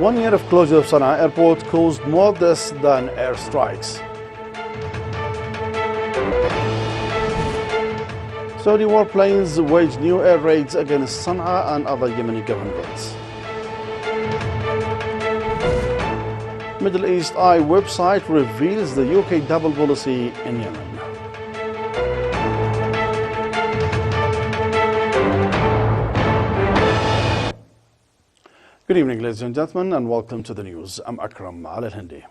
1 year of closure of Sana'a airport caused more deaths than airstrikes. Saudi warplanes wage new air raids against Sana'a and other Yemeni governments. Middle East Eye website reveals the UK double policy in Yemen. Good evening, ladies and gentlemen, and welcome to the news. I'm Akram Al-Hindi.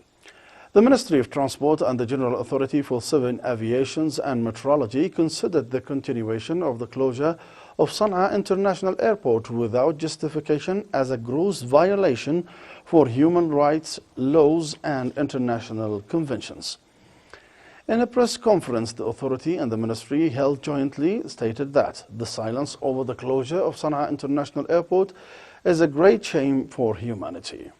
The Ministry of Transport and the General Authority for Civil Aviation and Meteorology considered the continuation of the closure of Sana'a International Airport without justification as a gross violation for human rights laws and international conventions. In a press conference, the authority and the ministry held jointly stated that the silence over the closure of Sana'a International Airport is a great shame for humanity.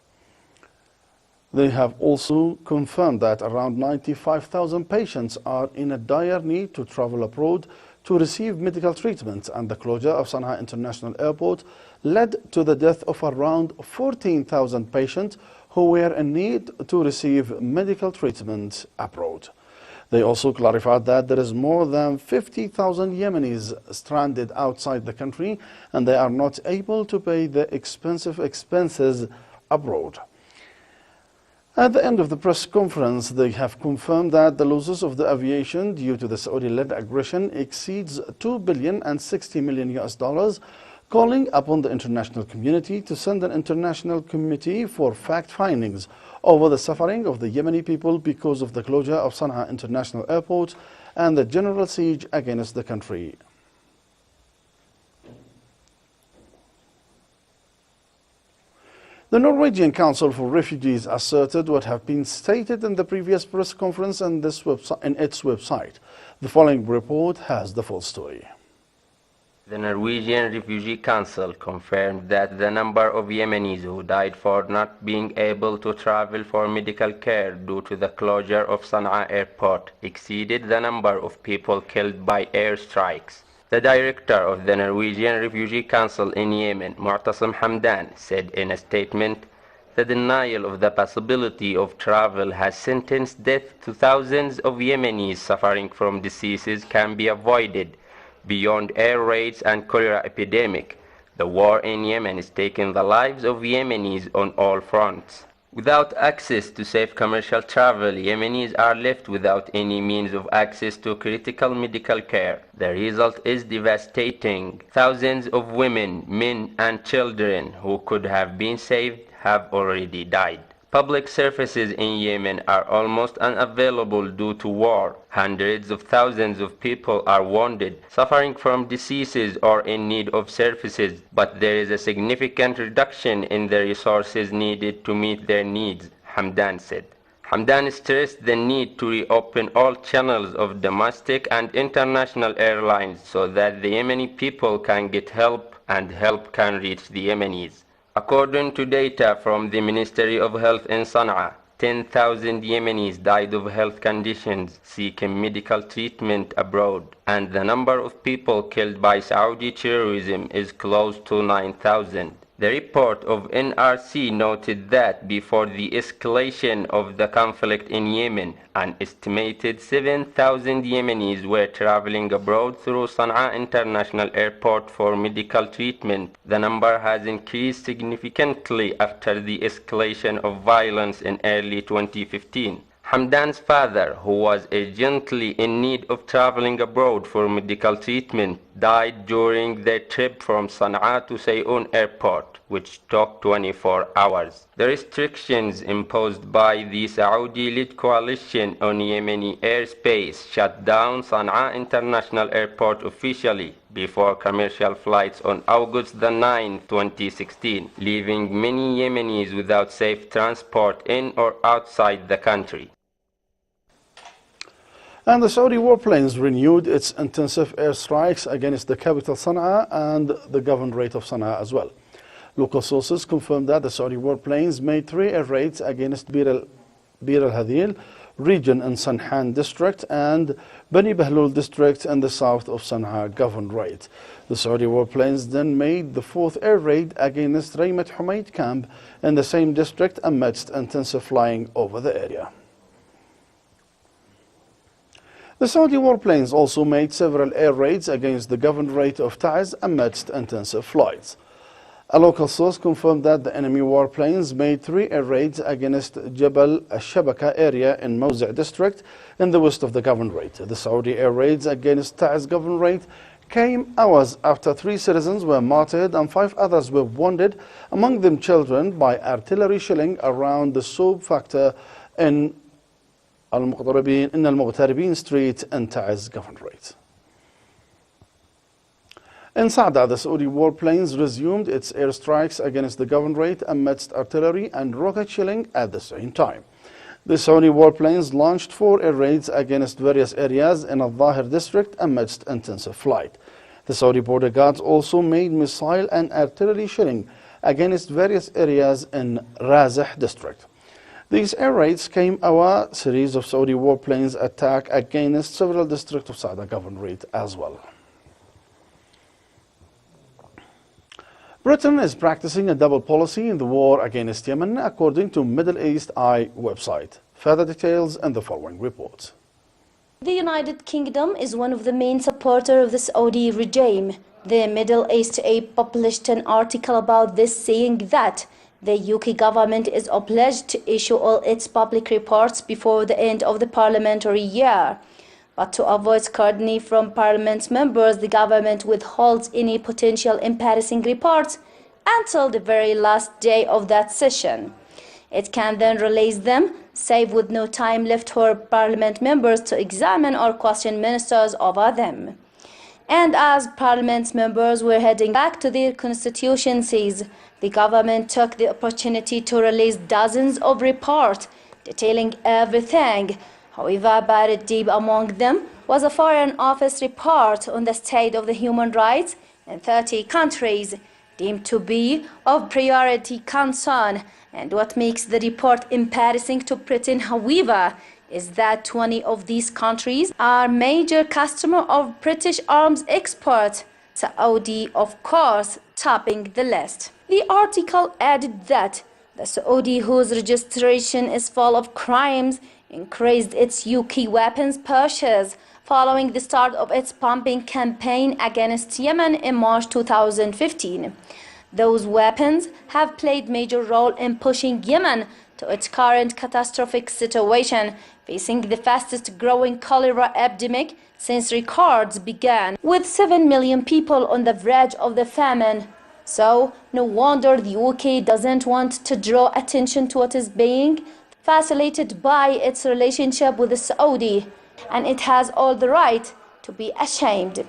They have also confirmed that around 95,000 patients are in a dire need to travel abroad to receive medical treatment, and the closure of Sana'a International Airport led to the death of around 14,000 patients who were in need to receive medical treatment abroad. They also clarified that there is more than 50,000 Yemenis stranded outside the country and they are not able to pay the expenses abroad. At the end of the press conference, they have confirmed that the losses of the aviation due to the Saudi-led aggression exceeds $2 billion and $60 million, calling upon the international community to send an international committee for fact findings over the suffering of the Yemeni people because of the closure of Sana'a International Airport and the general siege against the country. The Norwegian Council for Refugees asserted what have been stated in the previous press conference and its website. The following report has the full story. The Norwegian Refugee Council confirmed that the number of Yemenis who died for not being able to travel for medical care due to the closure of Sana'a Airport exceeded the number of people killed by airstrikes. The director of the Norwegian Refugee Council in Yemen, Mu'tasim Hamdan, said in a statement, "The denial of the possibility of travel has sentenced death to thousands of Yemenis suffering from diseases can be avoided. Beyond air raids and cholera epidemic, the war in Yemen is taking the lives of Yemenis on all fronts. Without access to safe commercial travel, Yemenis are left without any means of access to critical medical care. The result is devastating. Thousands of women, men, and children who could have been saved have already died. Public services in Yemen are almost unavailable due to war. Hundreds of thousands of people are wounded, suffering from diseases or in need of services, but there is a significant reduction in the resources needed to meet their needs," Hamdan said. Hamdan stressed the need to reopen all channels of domestic and international airlines so that the Yemeni people can get help and help can reach the Yemenis. According to data from the Ministry of Health in Sana'a, 10,000 Yemenis died of health conditions seeking medical treatment abroad, and the number of people killed by Saudi terrorism is close to 9,000. The report of NRC noted that before the escalation of the conflict in Yemen, an estimated 7,000 Yemenis were traveling abroad through Sana'a International Airport for medical treatment. The number has increased significantly after the escalation of violence in early 2015. Hamdan's father, who was urgently in need of traveling abroad for medical treatment, died during their trip from Sana'a to Sayoun Airport, which took 24 hours. The restrictions imposed by the Saudi-led coalition on Yemeni airspace shut down Sana'a International Airport officially before commercial flights on August 9, 2016, leaving many Yemenis without safe transport in or outside the country. And the Saudi warplanes renewed its intensive airstrikes against the capital Sana'a and the governorate of Sana'a as well. Local sources confirmed that the Saudi warplanes made 3 air raids against Bir al-Hadil, region in Sanhan district and Bani Bahlul district in the south of Sana'a governorate. The Saudi warplanes then made the fourth air raid against Raymat Humaid camp in the same district amidst intensive flying over the area. The Saudi warplanes also made several air raids against the governorate of Taiz amidst intensive flights. A local source confirmed that the enemy warplanes made 3 air raids against Jabal al-Shabaka area in Mawzi' district in the west of the governorate. The Saudi air raids against Taiz governorate came hours after 3 citizens were martyred and 5 others were wounded, among them children, by artillery shelling around the Soub factor in Al-Mughtaribin Street in Taiz governorate. In Sa'da, the Saudi warplanes resumed its airstrikes against the governorate amidst artillery and rocket shelling at the same time. The Saudi warplanes launched 4 air raids against various areas in Al-Zahir district amidst intensive flight. The Saudi border guards also made missile and artillery shelling against various areas in Razih district. These air raids came a series of Saudi warplanes attack against several districts of Sa'da governorate as well. Britain is practicing a double policy in the war against Yemen, according to Middle East Eye website. Further details in the following report. The United Kingdom is one of the main supporters of the Saudi regime. The Middle East Eye published an article about this, saying that the UK government is obliged to issue all its public reports before the end of the parliamentary year. But to avoid scrutiny from Parliament members, the government withholds any potential embarrassing reports until the very last day of that session. It can then release them, save with no time left for Parliament members to examine or question ministers over them. And as Parliament members were heading back to their constituencies, the government took the opportunity to release dozens of reports detailing everything. However, buried deep among them was a Foreign Office report on the state of the human rights in 30 countries, deemed to be of priority concern. And what makes the report embarrassing to Britain, however, is that 20 of these countries are major customers of British arms exports, Saudi, of course, topping the list. The article added that the Saudi, whose registration is full of crimes, increased its UK weapons purchase following the start of its bombing campaign against Yemen in March 2015. Those weapons have played a major role in pushing Yemen to its current catastrophic situation, facing the fastest growing cholera epidemic since records began, with 7 million people on the verge of the famine. So, no wonder the UK doesn't want to draw attention to what is being facilitated by its relationship with the Saudi, and it has all the right to be ashamed.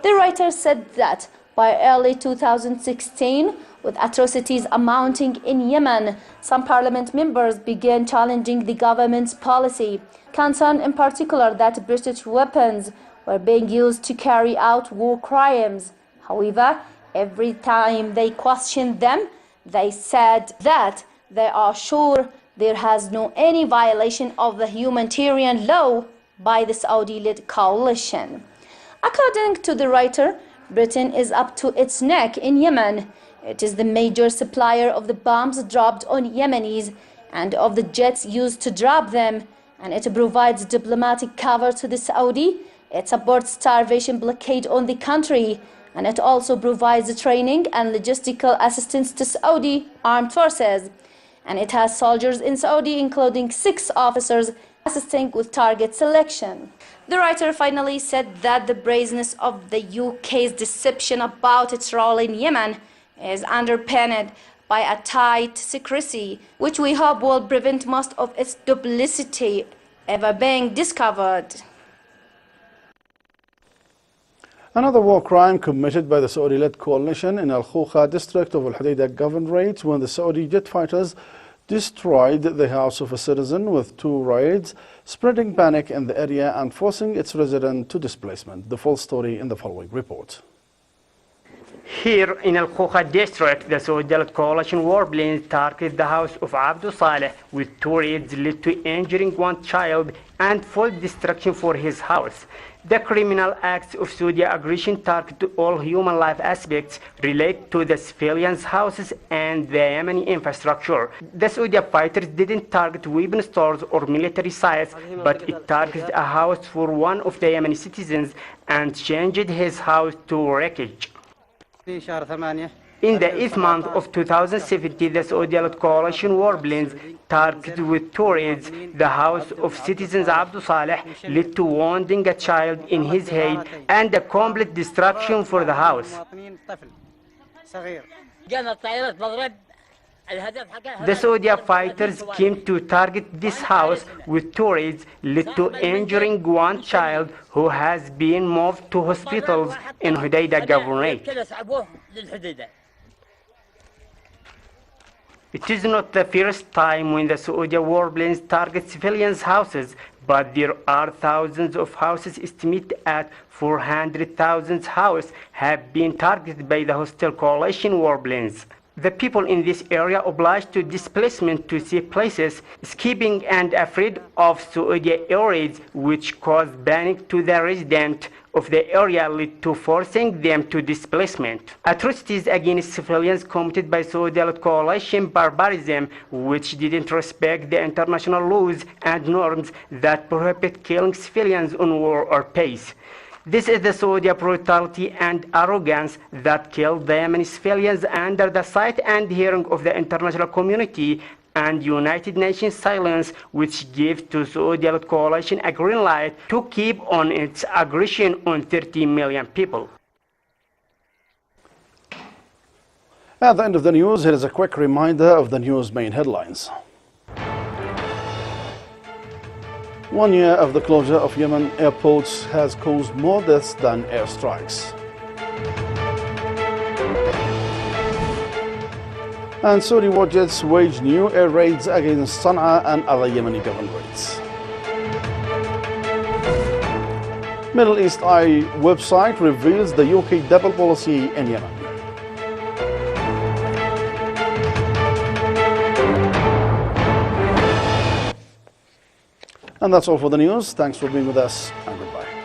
The writer said that by early 2016, with atrocities amounting in Yemen, some parliament members began challenging the government's policy, concerned in particular that British weapons were being used to carry out war crimes. However, every time they questioned them, they said that they are sure there has no any violation of the humanitarian law by the Saudi-led coalition. According to the writer, Britain is up to its neck in Yemen. It is the major supplier of the bombs dropped on Yemenis and of the jets used to drop them, and it provides diplomatic cover to the Saudi. It supports starvation blockade on the country, and it also provides training and logistical assistance to Saudi armed forces. And it has soldiers in Saudi, including 6 officers, assisting with target selection. The writer finally said that the brazenness of the UK's deception about its role in Yemen is underpinned by a tight secrecy, which we hope will prevent most of its duplicity ever being discovered. Another war crime committed by the Saudi-led coalition in Al-Khoukhah district of Al-Hudaydah governorate when the Saudi jet fighters destroyed the house of a citizen with 2 raids, spreading panic in the area and forcing its resident to displacement. The full story in the following report. Here in Al Khoukha district, the Saudi coalition warplanes targeted the house of Abdul Saleh with 2 raids led to injuring 1 child and full destruction for his house. The criminal acts of Saudi aggression target all human life aspects relate to the civilians' houses and the Yemeni infrastructure. The Saudi fighters didn't target weapon stores or military sites, but it targeted a house for one of the Yemeni citizens and changed his house to wreckage. In the 8th month of 2017, the Saudi coalition warplanes targeted with 2 raids the house of citizens Abdul Saleh, led to wounding a child in his head and a complete destruction for the house. The Saudi fighters came to target this house with 2 raids, led to injuring 1 child who has been moved to hospitals in Hodeidah Governorate. It is not the first time when the Saudi warplanes target civilians' houses, but there are thousands of houses, estimated at 400,000 houses, have been targeted by the hostile coalition warplanes. The people in this area obliged to displacement to safe places, escaping and afraid of Saudi air raids, which caused panic to the residents of the area, led to forcing them to displacement. Atrocities against civilians committed by Saudi coalition barbarism, which didn't respect the international laws and norms that prohibit killing civilians on war or peace. This is the Saudi brutality and arrogance that killed the Yemeni civilians under the sight and hearing of the international community and United Nations silence, which gives to Saudi coalition a green light to keep on its aggression on 30 million people. At the end of the news, here is a quick reminder of the news main headlines. 1 year of the closure of Yemen airports has caused more deaths than airstrikes. And Saudi warjets wage new air raids against Sana'a and other Yemeni governorates. Middle East Eye website reveals the UK double policy in Yemen. And that's all for the news. Thanks for being with us, and goodbye.